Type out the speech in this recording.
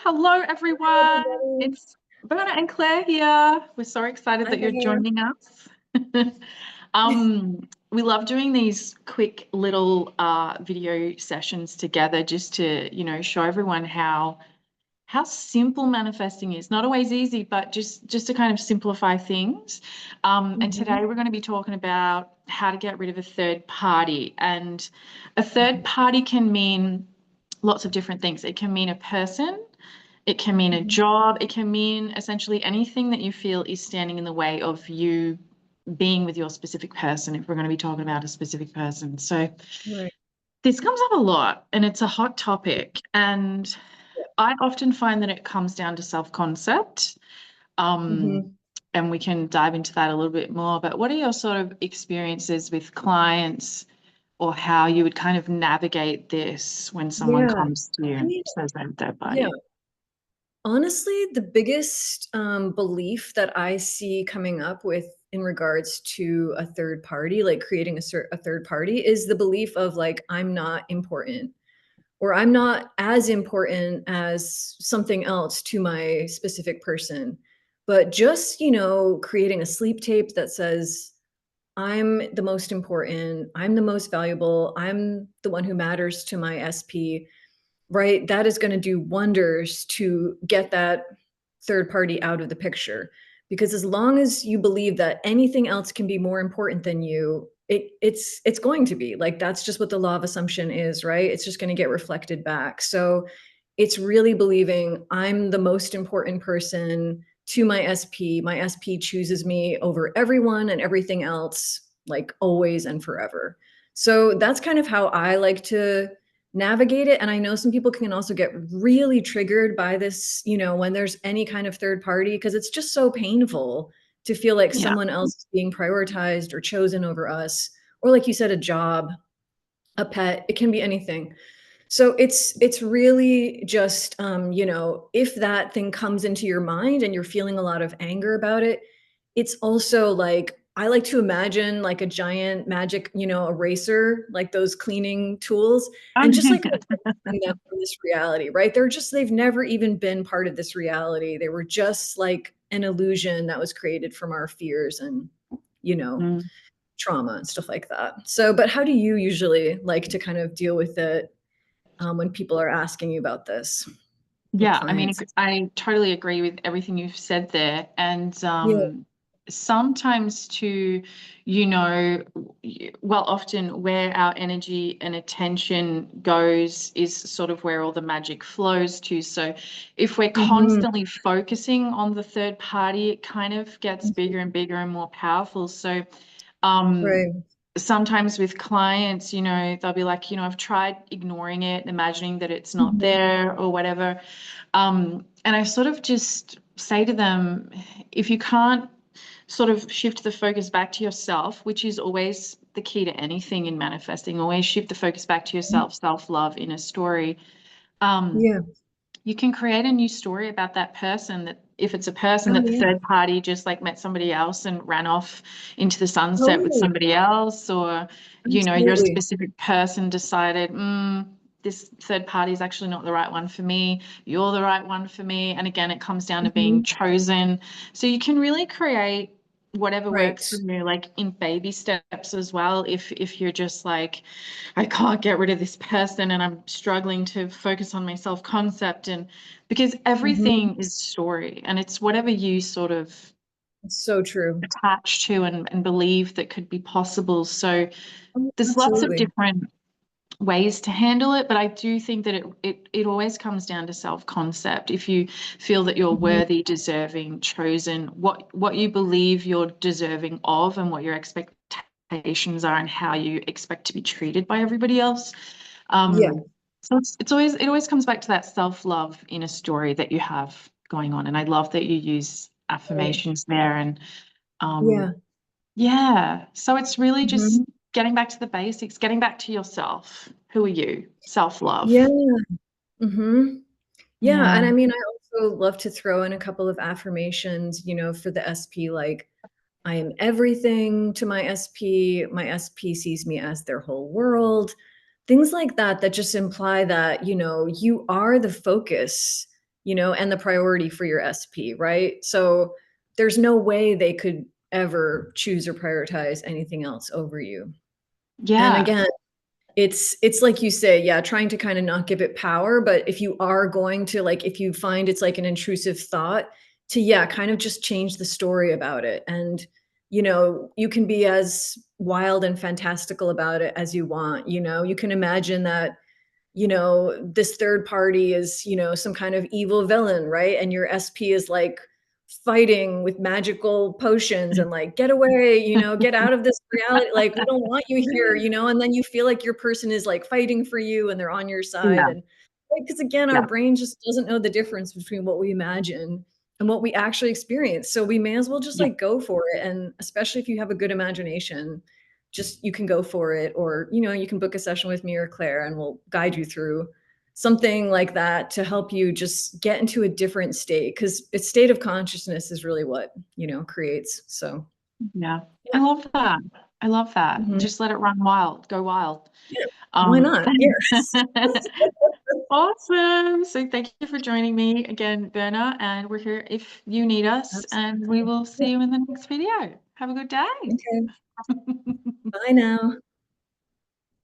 Hello, Hi, everyone. everybody. It's Berna and Claire here. We're so excited Hi that you're there. joining us. We love doing these quick little video sessions together just to, show everyone how simple manifesting is. Not always easy, but just to kind of simplify things. And hmm today we're going to be talking about how to get rid of a third party. And a third party can mean lots of different things. It can mean a person, it can mean a hmm job, it can mean essentially anything that you feel is standing in the way of you being with your specific person, if we're going to be talking about a specific person. So Right. this comes up a lot and it's a hot topic. And Yeah. I often find that it comes down to self-concept. Um, hmm and we can dive into that a little bit more. But what are your sort of experiences with clients or how you would kind of navigate this when someone Yeah. comes to you I and mean, says they're their yeah. body? Honestly, the biggest belief that I see coming up with in regards to a third party, like creating a third party, is the belief of like, I'm not important or I'm not as important as something else to my specific person. But just, creating a sleep tape that says, I'm the most important, I'm the most valuable, I'm the one who matters to my SP, right? That is going to do wonders to get that third party out of the picture. Because as long as you believe that anything else can be more important than you, it's going to be like that's just what the law of assumption is, right? It's just going to get reflected back. So it's really believing I'm the most important person to my SP. My SP chooses me over everyone and everything else, like always and forever. So that's kind of how I like to navigate it. And I know some people can also get really triggered by this, when there's any kind of third party, because it's just so painful to feel like Yeah. someone else is being prioritized or chosen over us. Or like you said, a job, a pet, it can be anything. So it's really just if that thing comes into your mind and you're feeling a lot of anger about it, it's also like I like to imagine like a giant magic, eraser, like those cleaning tools, and just like erasing them from this reality, right? They've never even been part of this reality. They were just like an illusion that was created from our fears and, you know, Mm. trauma and stuff like that. So, but how do you usually like to kind of deal with it when people are asking you about this with Yeah, I mean, clients? I totally agree with everything you've said there. And Yeah. sometimes too, well, often where our energy and attention goes is sort of where all the magic flows to. So if we're hmm constantly focusing on the third party, it kind of gets bigger and bigger and more powerful. So um, Right. sometimes with clients, they'll be like, I've tried ignoring it, imagining that it's not hmm there or whatever. And I sort of just say to them, if you can't sort of shift the focus back to yourself, which is always the key to anything in manifesting, always shift the focus back to yourself, self-love in a story. Um, Yeah. you can create a new story about that person that if it's a person Oh that the yeah. third party just like met somebody else and ran off into the sunset with Totally. somebody else, or your Absolutely. specific person decided, this third party is actually not the right one for me, you're the right one for me. And again, it comes down to being hmm chosen. So you can really create whatever Right. works for you, like in baby steps as well. If you're just like, I can't get rid of this person and I'm struggling to focus on my self-concept, and because hmm everything is story and it's whatever you sort of It's so true. attach to and believe that could be possible. So Oh, there's lots of absolutely. different ways to handle it, but I do think that it always comes down to self-concept. If you feel that you're hmm worthy, deserving, chosen, what you believe you're deserving of and what your expectations are and how you expect to be treated by everybody else. Yeah. So it always comes back to that self-love in a story that you have going on. And I love that you use Right. affirmations there. And Yeah. um, yeah, so it's really just hmm getting back to the basics, getting back to yourself. Who are you? Yeah. Self-love. hmm Yeah. And Yeah. I mean, I also love to throw in a couple of affirmations, for the SP, like I am everything to my SP. My SP sees me as their whole world. Things like that, that just imply that, you are the focus and the priority for your SP, right? So there's no way they could ever choose or prioritize anything else over you. And Yeah. again, it's like you say, yeah, trying to kind of not give it power, but if you are going to, like, if you find it's like an intrusive thought, to, yeah, kind of just change the story about it. And you can be as wild and fantastical about it as you want. You can imagine that this third party is, some kind of evil villain, right? And your SP is like fighting with magical potions and like, get away, get out of this reality. Like, we don't want you here, and then you feel like your person is like fighting for you and they're on your side. Yeah. And because again, our Yeah. brain just doesn't know the difference between what we imagine and what we actually experience. So we may as well just Yeah. like go for it. And especially if you have a good imagination, just you can go for it. Or you can book a session with me or Claire and we'll guide you through something like that to help you just get into a different state, because its state of consciousness is really what creates. So Yeah. I yeah. love that. I love that. Mhm. Just let it run wild, go wild. Yeah, why Um, not? Yes. awesome. So thank you for joining me again, Berna, and we're here if you need us, and we Absolutely. will Yeah. see you in the next video. Have a good day. Okay. Bye now.